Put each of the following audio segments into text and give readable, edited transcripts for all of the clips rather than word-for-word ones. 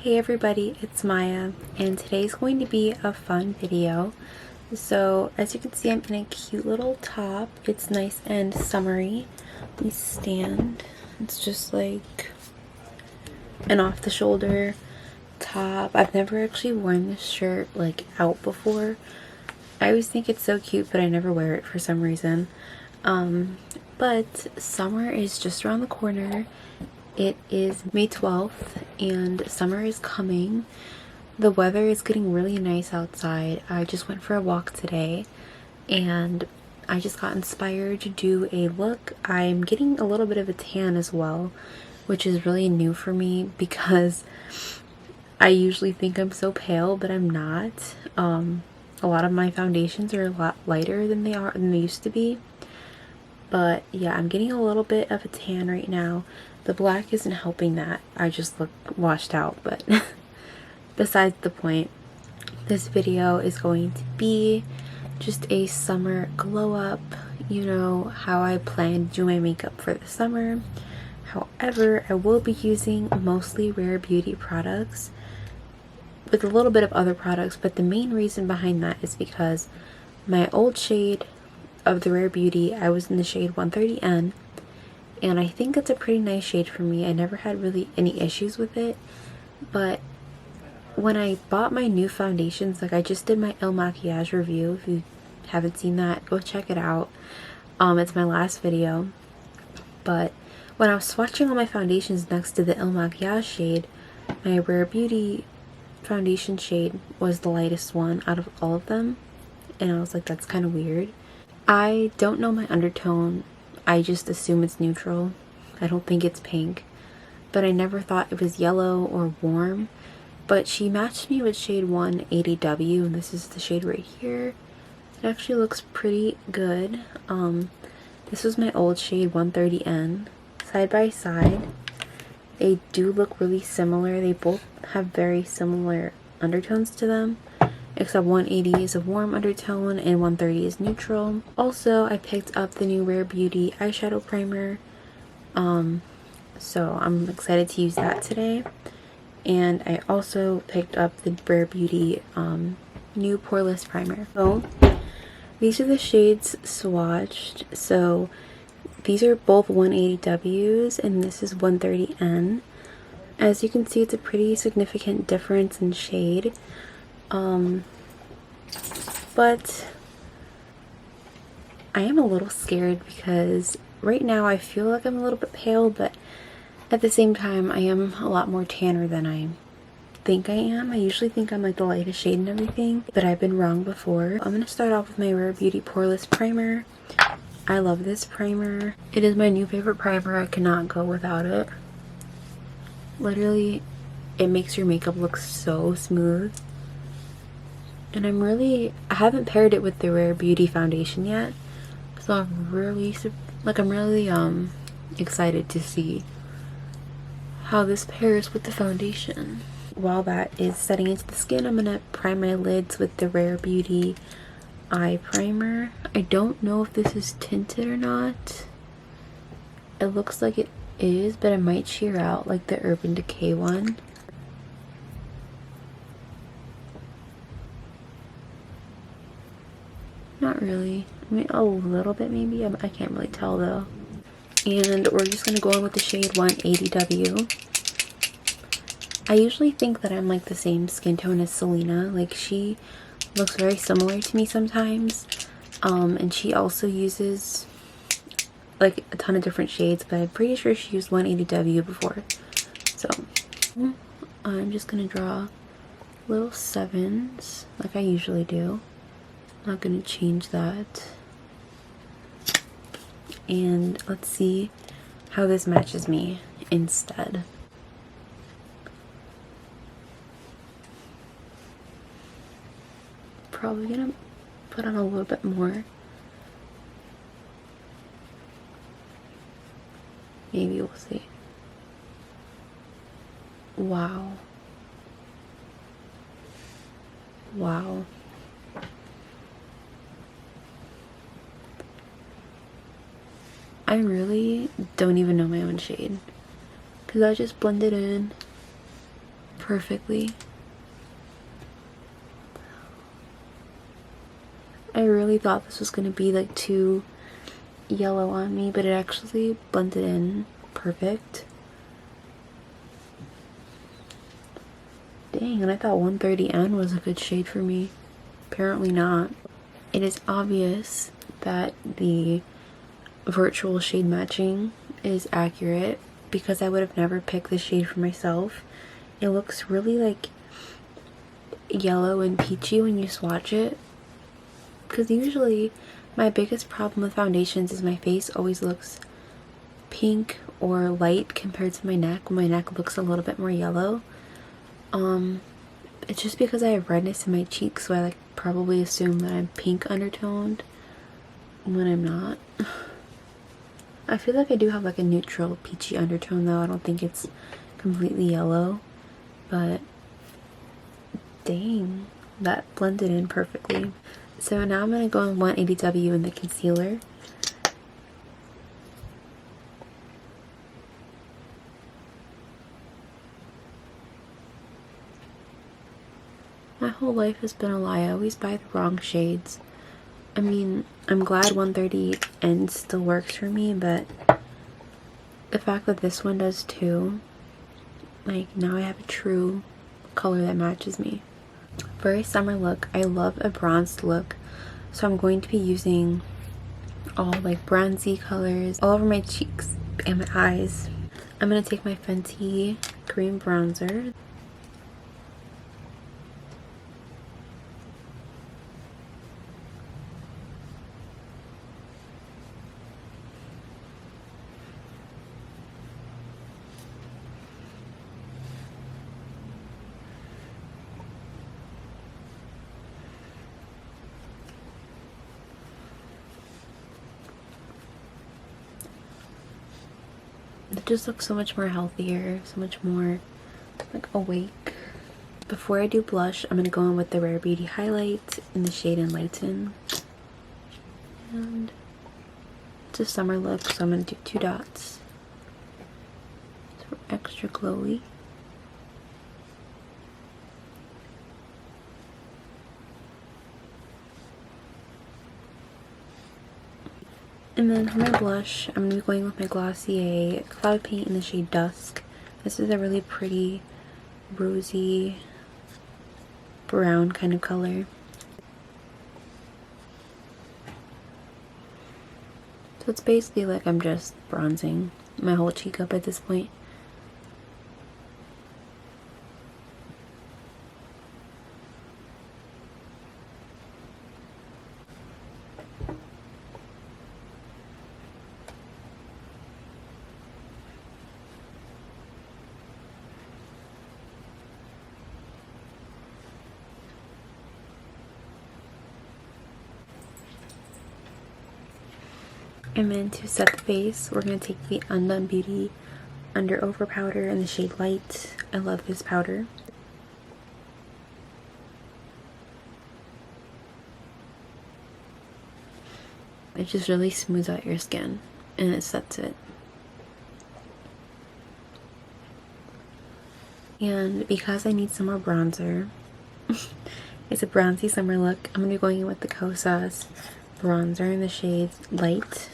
Hey everybody, it's Maya, and today's going to be a fun video. So as you can see, I'm in a cute little top. It's nice and summery. Let me stand. It's just like an off the shoulder top. I've never actually worn this shirt like out before. I always think it's so cute, but I never wear it for some reason. But summer is just around the corner. It is May 12th and summer is coming. The weather is getting really nice outside. I just went for a walk today and I just got inspired to do a look. I'm getting a little bit of a tan as well, which is really new for me because I usually think I'm so pale, but I'm not. A lot of my foundations are a lot lighter than they used to be. But yeah, I'm getting a little bit of a tan right now. The black isn't helping that. I just look washed out, but besides the point, this video is going to be just a summer glow up. You know how I plan to do my makeup for the summer. However, I will be using mostly Rare Beauty products with a little bit of other products, but the main reason behind that is because my old shade of the Rare Beauty, I was in the shade 130N, and I think it's a pretty nice shade for me. I never had really any issues with it, but when I bought my new foundations, like I just did my El Maquillage review. If you haven't seen that, go check it out. It's my last video. But when I was swatching all my foundations next to the El Maquillage shade, my Rare Beauty foundation shade was the lightest one out of all of them, and I was like, that's kind of weird. I don't know my undertone. I just assume it's neutral. I don't think it's pink, but I never thought it was yellow or warm. But she matched me with shade 180W, and this is the shade right here. It actually looks pretty good. This was my old shade 130N. Side by side, they do look really similar. They both have very similar undertones to them, except 180 is a warm undertone and 130 is neutral. Also, I picked up the new Rare Beauty eyeshadow primer, so I'm excited to use that today. And I also picked up the Rare Beauty new poreless primer. So these are the shades swatched. So these are both 180Ws and this is 130N. As you can see, it's a pretty significant difference in shade. But I am a little scared because right now I feel like I'm a little bit pale, but at the same time I am a lot more tanner than I think I am. I usually think I'm like the lightest shade and everything, but I've been wrong before. I'm gonna start off with my Rare Beauty poreless primer. I love this primer. It is my new favorite primer. I cannot go without it. Literally, it makes your makeup look so smooth. And I haven't paired it with the Rare Beauty foundation yet, so I'm really excited to see how this pairs with the foundation. While that is setting into the skin, I'm gonna prime my lids with the Rare Beauty eye primer. I don't know if this is tinted or not. It looks like it is, but it might sheer out like the Urban Decay one. Not really. I mean, a little bit maybe. I can't really tell though. And we're just going to go in with the shade 180W. I usually think that I'm like the same skin tone as Selena. Like, she looks very similar to me sometimes. And she also uses like a ton of different shades, but I'm pretty sure she used 180W before. So I'm just going to draw little sevens like I usually do. Not going to change that. And let's see how this matches me instead. Probably gonna put on a little bit more. Maybe we'll see. Wow. Wow. I really don't even know my own shade because I just blended in perfectly. I really thought this was going to be like too yellow on me, but it actually blended in perfect. Dang, and I thought 130N was a good shade for me. Apparently not. It is obvious that the virtual shade matching is accurate because I would have never picked this shade for myself. It looks really like yellow and peachy when you swatch it. Because usually my biggest problem with foundations is my face always looks pink or light compared to my neck. My neck looks a little bit more yellow. It's just because I have redness in my cheeks, so I like probably assume that I'm pink undertoned when I'm not. I feel like I do have like a neutral peachy undertone though. I don't think it's completely yellow, but dang, that blended in perfectly. So now I'm going to go in 180W in the concealer. My whole life has been a lie. I always buy the wrong shades. I mean, I'm glad 130N still works for me, but the fact that this one does too, like now I have a true color that matches me. For a summer look, I love a bronzed look, so I'm going to be using all like bronzy colors all over my cheeks and my eyes. I'm going to take my Fenty cream bronzer. It just looks so much more healthier, so much more like awake. Before I do blush, I'm going to go in with the Rare Beauty highlight in the shade Enlighten. And it's a summer look, so I'm going to do 2 dots. So extra glowy. And then for my blush, I'm going to be going with my Glossier Cloud Paint in the shade Dusk. This is a really pretty rosy brown kind of color. So it's basically like I'm just bronzing my whole cheek up at this point. And then to set the face, we're going to take the Undone Beauty Under Over powder in the shade Light. I love this powder. It just really smooths out your skin and it sets it. And because I need some more bronzer, it's a bronzy summer look, I'm going to be going in with the Kosas bronzer in the shade Light.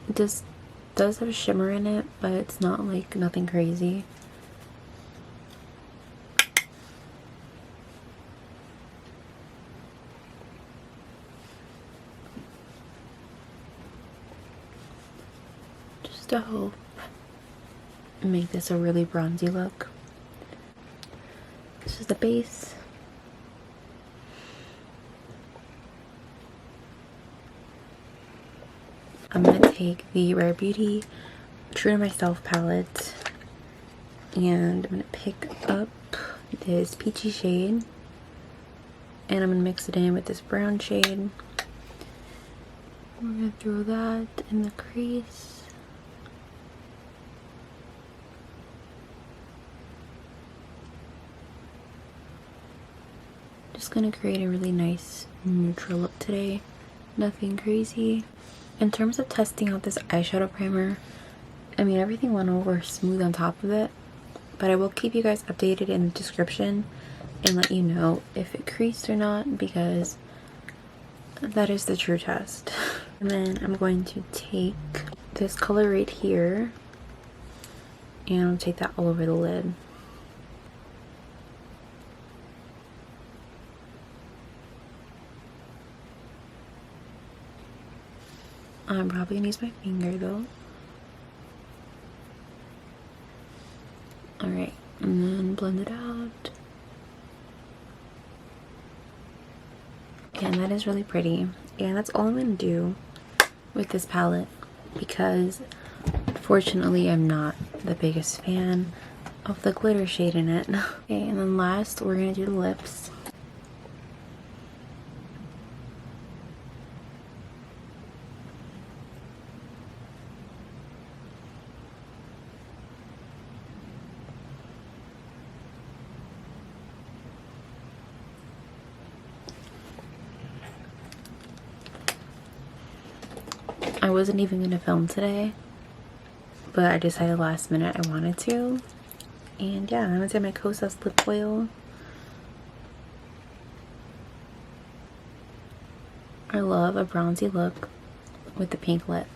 It does have a shimmer in it, but it's not like nothing crazy. Just to help make this a really bronzy look. This is the base. I'm going to take the Rare Beauty True to Myself palette and I'm going to pick up this peachy shade and I'm going to mix it in with this brown shade. We're going to throw that in the crease. Just going to create a really nice neutral look today. Nothing crazy. In terms of testing out this eyeshadow primer, I mean, everything went over smooth on top of it, but I will keep you guys updated in the description and let you know if it creased or not, because that is the true test. And then I'm going to take this color right here and I'll take that all over the lid. I'm probably gonna use my finger though. Alright, and then blend it out. And that is really pretty. And that's all I'm gonna do with this palette, because fortunately I'm not the biggest fan of the glitter shade in it. Okay, and then last we're gonna do the lips. I wasn't even gonna film today, but I decided last minute I wanted to. And yeah, I'm gonna take my Kosas lip oil. I love a bronzy look with the pink lip.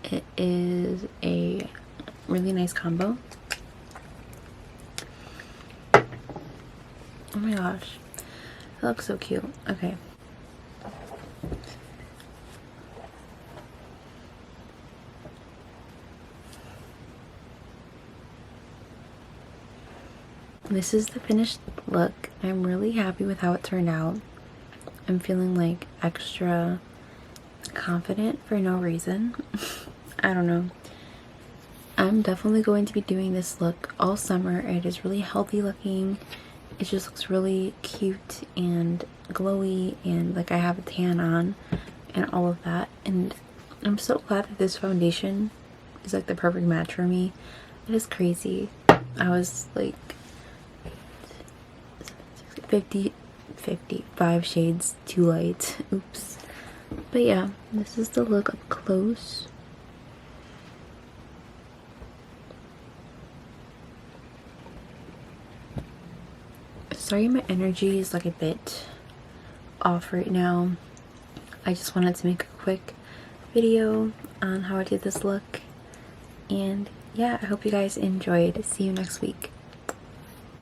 It is a really nice combo. Oh my gosh, it looks so cute. Okay. This is the finished look. I'm really happy with how it turned out. I'm feeling like extra confident for no reason. I don't know. I'm definitely going to be doing this look all summer. It is really healthy looking. It just looks really cute and glowy, and like I have a tan on and all of that. And I'm so glad that this foundation is like the perfect match for me. It is crazy. I was like 55 shades too light. Oops. But yeah, this is the look up close. Sorry, my energy is like a bit off right now. I just wanted to make a quick video on how I did this look. And yeah, I hope you guys enjoyed. See you next week.